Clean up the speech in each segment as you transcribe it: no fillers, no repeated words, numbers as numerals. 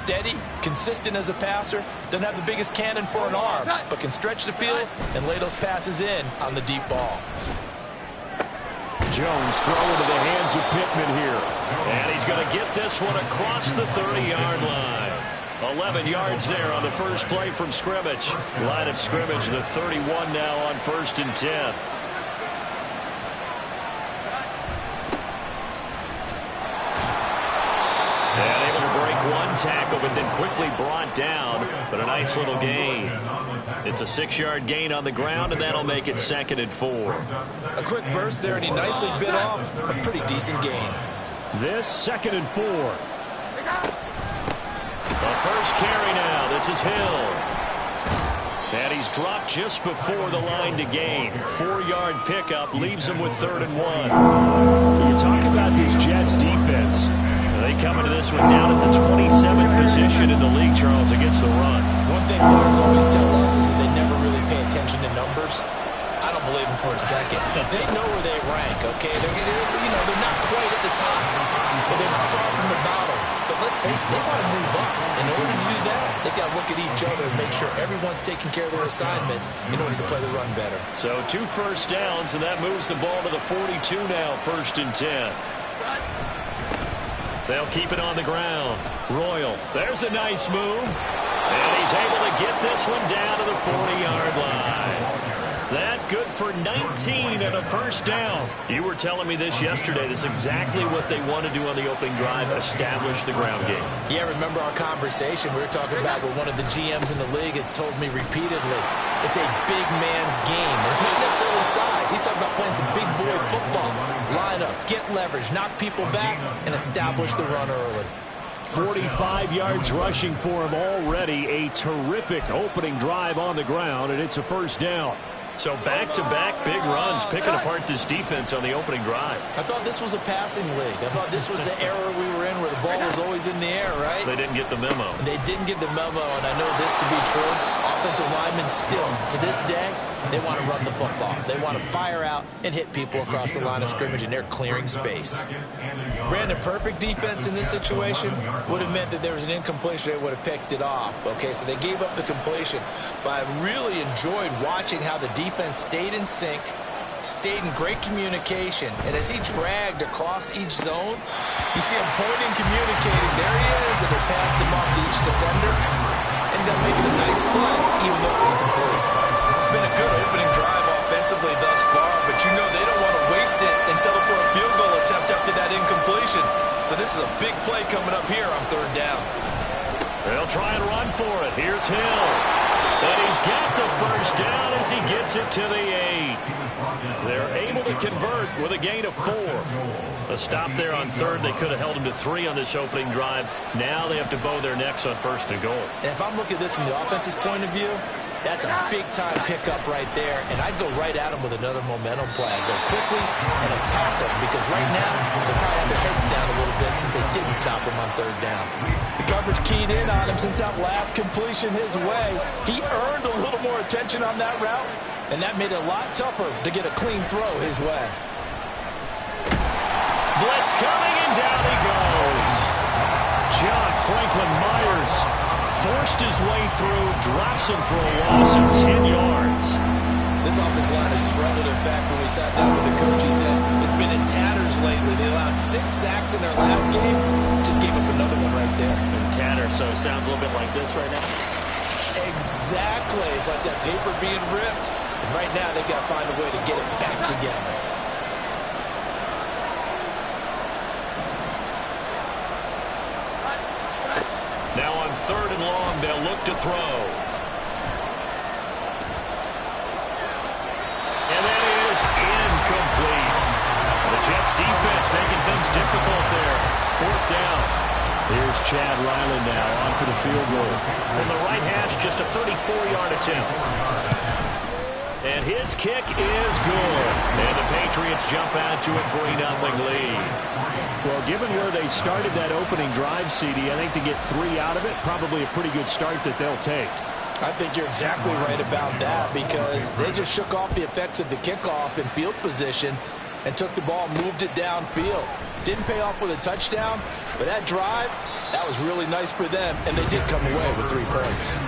steady, consistent as a passer, doesn't have the biggest cannon for an arm, but can stretch the field and lay those passes in on the deep ball. Jones throwing to the hands of Pittman here. And he's going to get this one across the 30-yard line. 11 yards there on the first play from scrimmage. Line of scrimmage, the 31 now on 1st and 10. And able to break one tackle, but then quickly brought down. But a nice little gain. It's a 6-yard gain on the ground, and that'll make it 2nd and 4. A quick burst there, and he nicely bit off a pretty decent gain. This 2nd and 4. The first carry now. This is Hill. And he's dropped just before the line to gain. 4-yard pickup leaves him with 3rd and 1. You talk about this Jets defense. They come into this one down at the 27th position in the league, Charles, against the run. One thing players always tell us is that they never really pay attention to numbers. I don't believe them for a second. They know where they rank, okay? They're not quite at the top, but they're far from the bottom. But let's face it, they want to move up. In order to do that, they've got to look at each other and make sure everyone's taking care of their assignments in order to play the run better. So 2 first downs, and that moves the ball to the 42 now, 1st and 10. They'll keep it on the ground. Royal, there's a nice move. And he's able to get this one down to the 40-yard line. That good for 19 and a first down. You were telling me this yesterday. This is exactly what they want to do on the opening drive, establish the ground game. Yeah, remember our conversation we were talking about with one of the GMs in the league has told me repeatedly, it's a big man's game. It's not necessarily size. He's talking about playing some big boy football. Line up, get leverage, knock people back, and establish the run early. 45 yards rushing for him already. A terrific opening drive on the ground, and it's a first down. So back-to-back big runs, picking apart this defense on the opening drive. I thought this was a passing league. I thought this was the era we were in where the ball was always in the air, right? They didn't get the memo. They didn't get the memo, and I know this to be true. Offensive linemen still, to this day, they want to run the football. They want to fire out and hit people across the line of scrimmage, and they're clearing space. Granted, perfect defense in this situation would have meant that there was an incompletion. They would have picked it off. Okay, so they gave up the completion. But I really enjoyed watching how the defense stayed in sync, stayed in great communication, and as he dragged across each zone, you see him pointing, communicating. There he is, and they passed him off to each defender. Ended up making a nice play, even though it was complete. It's been a good opening drive offensively thus far, but you know they don't want to waste it and settle for a field goal attempt after that incompletion. So this is a big play coming up here on 3rd down. They'll try and run for it. Here's Hill. And he's got the first down as he gets it to the 8. They're able to convert with a gain of 4. A stop there on 3rd. They could have held him to 3 on this opening drive. Now they have to bow their necks on 1st and goal. And if I'm looking at this from the offense's point of view, that's a big-time pickup right there, and I'd go right at him with another momentum play. I'd go quickly and attack him, because right now they'll probably have their heads down a little bit since they didn't stop him on 3rd down. The coverage keyed in on him since that last completion his way. He earned a little more attention on that route, and that made it a lot tougher to get a clean throw his way. Blitz coming, and down he goes. John Franklin Myers forced his way through, drops him for a loss of 10 yards. This offensive line has struggled. In fact, when we sat down with the coach, he said it's been in tatters lately. They allowed 6 sacks in their last game. Just gave up another one right there. In tatters, so it sounds a little bit like this right now. Exactly. It's like that paper being ripped. And right now, they've got to find a way to get it back together. Now on 3rd and long, they'll look to throw. And that is incomplete. The Jets defense making things difficult there. 4th down. Here's Chad Ryland now on for the field goal. From the right hash, just a 34-yard attempt. And his kick is good. And the Patriots jump out to a 3-0 lead. Well, given where they started that opening drive, CD, I think to get 3 out of it, probably a pretty good start that they'll take. I think you're exactly right about that, because they just shook off the effects of the kickoff in field position and took the ball and moved it downfield. Didn't pay off with a touchdown, but that drive, That was really nice for them, and they did come away with 3 points.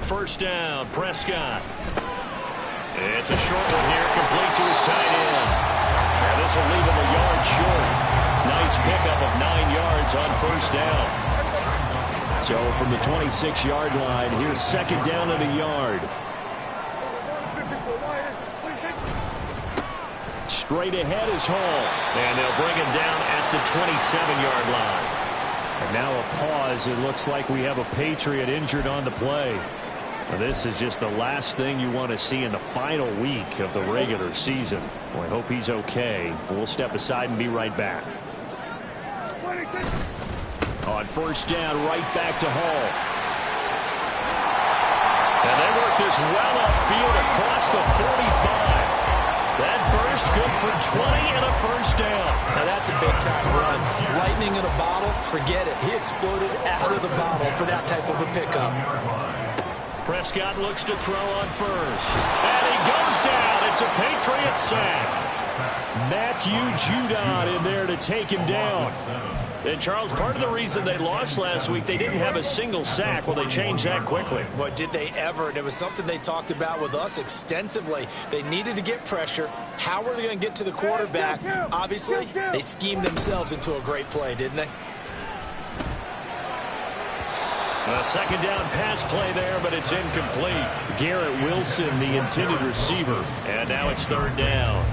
First down, Prescott. It's a short one here, complete to his tight end. And this will leave him a yard short. Nice pickup of 9 yards on first down. So from the 26-yard line, here's second down and a yard. Straight ahead is Hall. And they'll bring him down at the 27-yard line. And now a pause. It looks like we have a Patriot injured on the play. Well, this is just the last thing you want to see in the final week of the regular season. Well, I hope he's okay. We'll step aside and be right back. On first down, right back to Hall. And they work this well upfield across the 45. That burst good for 20 and a first down. Now that's a big-time run. Lightning in a bottle, forget it. He exploded out of the bottle for that type of a pickup. Prescott looks to throw on first. And he goes down. It's a Patriot sack. Matthew Judon in there to take him down. And, Charles, part of the reason they lost last week, they didn't have a single sack. Well, they changed that quickly. But did they ever? And it was something they talked about with us extensively. They needed to get pressure. How were they going to get to the quarterback? Obviously, they schemed themselves into a great play, didn't they? A second down pass play there, but it's incomplete. Garrett Wilson, the intended receiver. And now it's third down.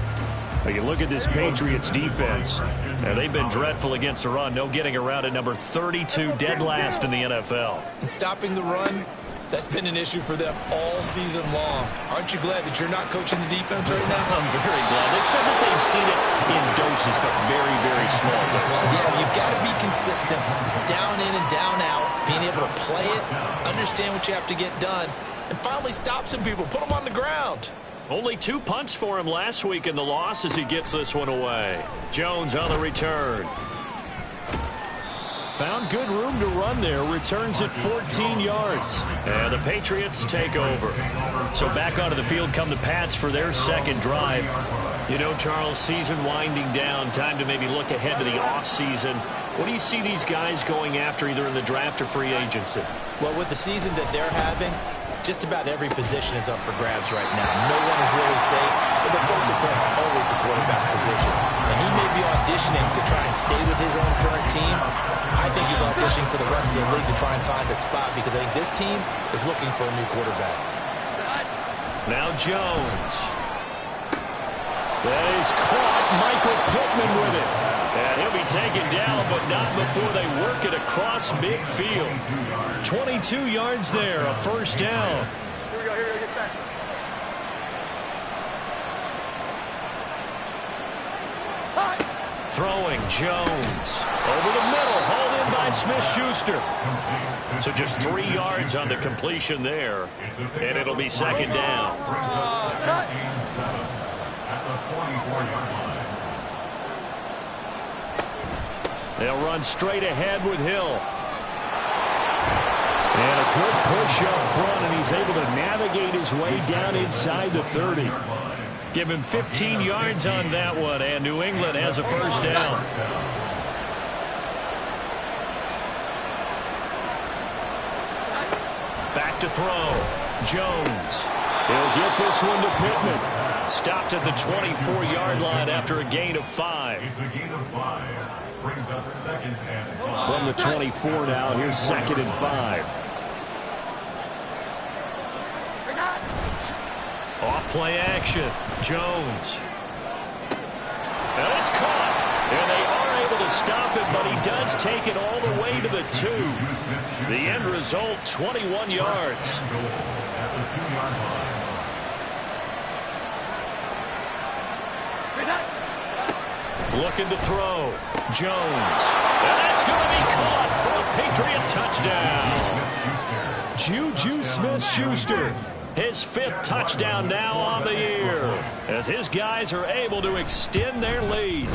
Well, you look at this Patriots defense, and they've been dreadful against the run. No getting around at number 32, dead last in the NFL. And stopping the run, that's been an issue for them all season long. Aren't you glad that you're not coaching the defense right now? I'm very glad. They've said that they've seen it in doses, but very, very small doses. Yeah, you've got to be consistent. It's down in and down out. Being able to play it, understand what you have to get done, and finally stop some people. Put them on the ground. Only 2 punts for him last week in the loss as he gets this one away. Jones on the return. Found good room to run there. Returns at 14 yards. And the Patriots take over. So back onto the field come the Pats for their second drive. You know, Charles, season winding down. Time to maybe look ahead to the offseason. What do you see these guys going after either in the draft or free agency? Well, with the season that they're having, just about every position is up for grabs right now. No one is really safe, but the focal point's always the quarterback position. And he may be auditioning to try and stay with his own current team. I think he's auditioning for the rest of the league to try and find a spot because I think this team is looking for a new quarterback. Now Jones. That is caught. Michael Pittman with it. And he'll be taken down, but not before they work it across midfield. 22 yards there, a first down. Here we go, get back. Throwing Jones. Over the middle, hauled in by Smith-Schuster. So just 3 yards on the completion there. And it'll be second down. They'll run straight ahead with Hill. And a good push up front, and he's able to navigate his way down inside the 30. Give him 15 yards on that one, and New England has a first down. Back to throw. Jones. He'll get this one to Pittman. Stopped at the 24-yard line after a gain of 5. It's a gain of 5. Brings up second and 5. From the 24 now, here's second and 5. Off play action. Jones. And it's caught. And they are able to stop it, but he does take it all the way to the 2. The end result, 21 yards. At the 2-yard line. Looking to throw. Jones. And that's going to be caught for a Patriot touchdown. Juju Smith-Schuster. His 5th touchdown now on the year as his guys are able to extend their lead.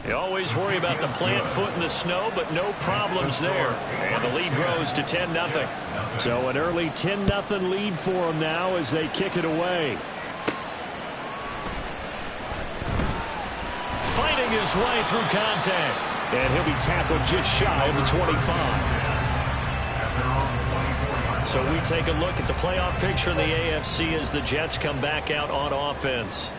You always worry about the plant foot in the snow, but no problems there. And the lead grows to 10-0. So an early 10-0 lead for them now as they kick it away. Fighting his way through contact. And he'll be tackled just shy of the 25. So we take a look at the playoff picture in the AFC as the Jets come back out on offense.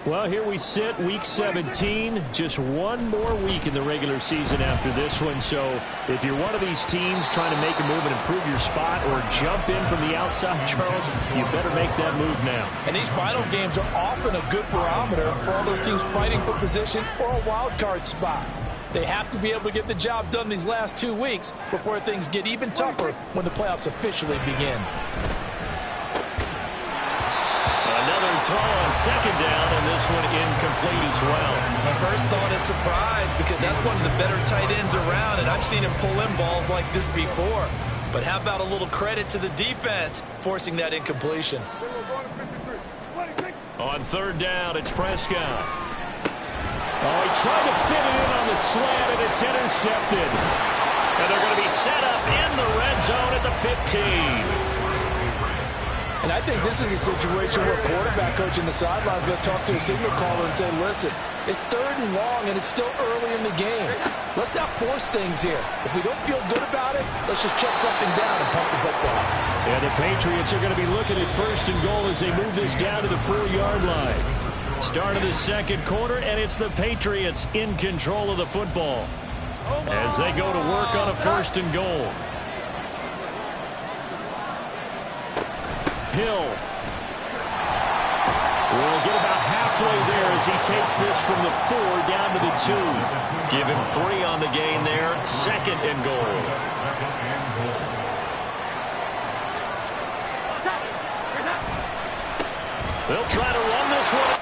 Well, here we sit, Week 17. Just one more week in the regular season after this one. So if you're one of these teams trying to make a move and improve your spot or jump in from the outside, Charles, you better make that move now. And these final games are often a good barometer for all those teams fighting for position or a wild card spot. They have to be able to get the job done these last 2 weeks before things get even tougher when the playoffs officially begin. Another throw on second down, and this one incomplete as well. My first thought is surprise because that's one of the better tight ends around, and I've seen him pull in balls like this before. But how about a little credit to the defense forcing that incompletion? On third down, it's Prescott. Oh, he tried to fit it in on the slant, and it's intercepted. And they're going to be set up in the red zone at the 15. And I think this is a situation where quarterback coach in the sideline is going to talk to a signal caller and say, listen, it's 3rd and long, and it's still early in the game. Let's not force things here. If we don't feel good about it, let's just check something down and pump the football. And the Patriots are going to be looking at 1st and goal as they move this down to the 4-yard line. Start of the second quarter, and it's the Patriots in control of the football as they go to work on a 1st and goal. Hill will get about halfway there as he takes this from the 4 down to the 2. Give him 3 on the gain there. 2nd and goal. They'll try to run this one.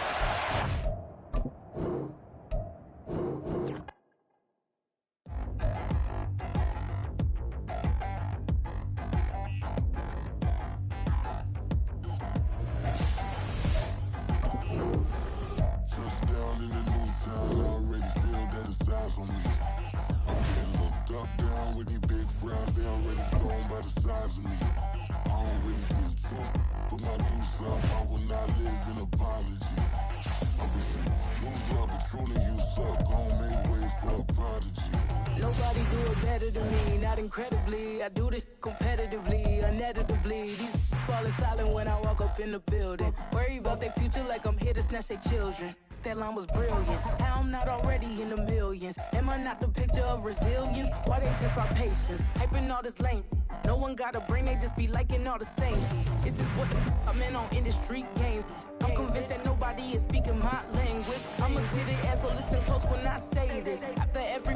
Nobody do it better than me, not incredibly. I do this competitively, uneditably. These falling silent when I walk up in the building. Worry about their future like I'm here to snatch their children. That line was brilliant. How I'm not already in the millions. Am I not the picture of resilience? Why they test my patience? Hyping all this lame. No one got a brain, they just be liking all the same. Is this what the I'm in on industry games? I'm convinced that nobody is speaking my language. I'ma get it as so listen close when I say this. After every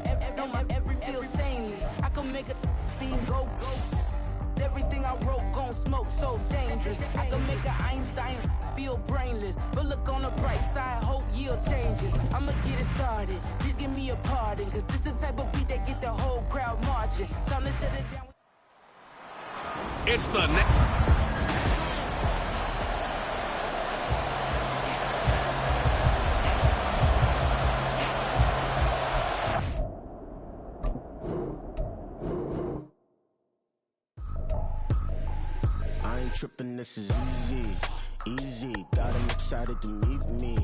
feel stainless. I can make a fiend go. Everything I wrote gon' smoke so dangerous. I can make an Einstein feel brainless. But look on the bright side, hope yield changes. I'ma get it started. Please give me a pardon. Cause this the type of beat that get the whole crowd marching. Time to shut it down. It's the next. Trippin', this is easy, got them excited to meet me,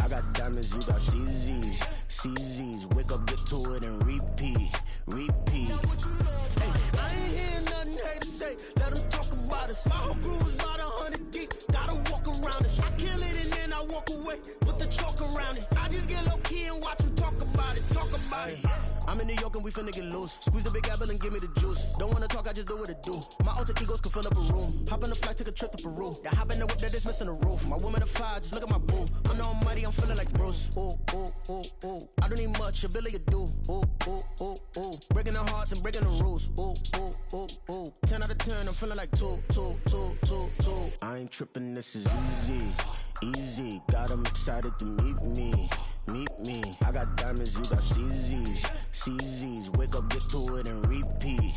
I got diamonds, you got CZs, wake up, get to it and repeat, hey, I ain't hearing nothing hate to say, let them talk about it, my whole crew is about 100 deep, gotta walk around it, I kill it and then I walk away, with the chalk around it, I just get low key and watch them talk about it. I'm in New York and we finna get loose. Squeeze the big apple and give me the juice. Don't wanna talk, I just do what it do. My alter egos can fill up a room. Hop on the flight, take a trip to Peru. Yeah, hop in the whip that is missing the roof. My woman a fire, just look at my boo. I'm the almighty, I'm feeling like Bruce. Ooh. I don't need much, ability to do. Ooh. Breaking the hearts and breaking the rules. Ooh. 10 out of 10, I'm feeling like 2. I ain't tripping, this is easy. Got them excited to meet me. I got diamonds, you got CZs. Wake up, get to it and repeat.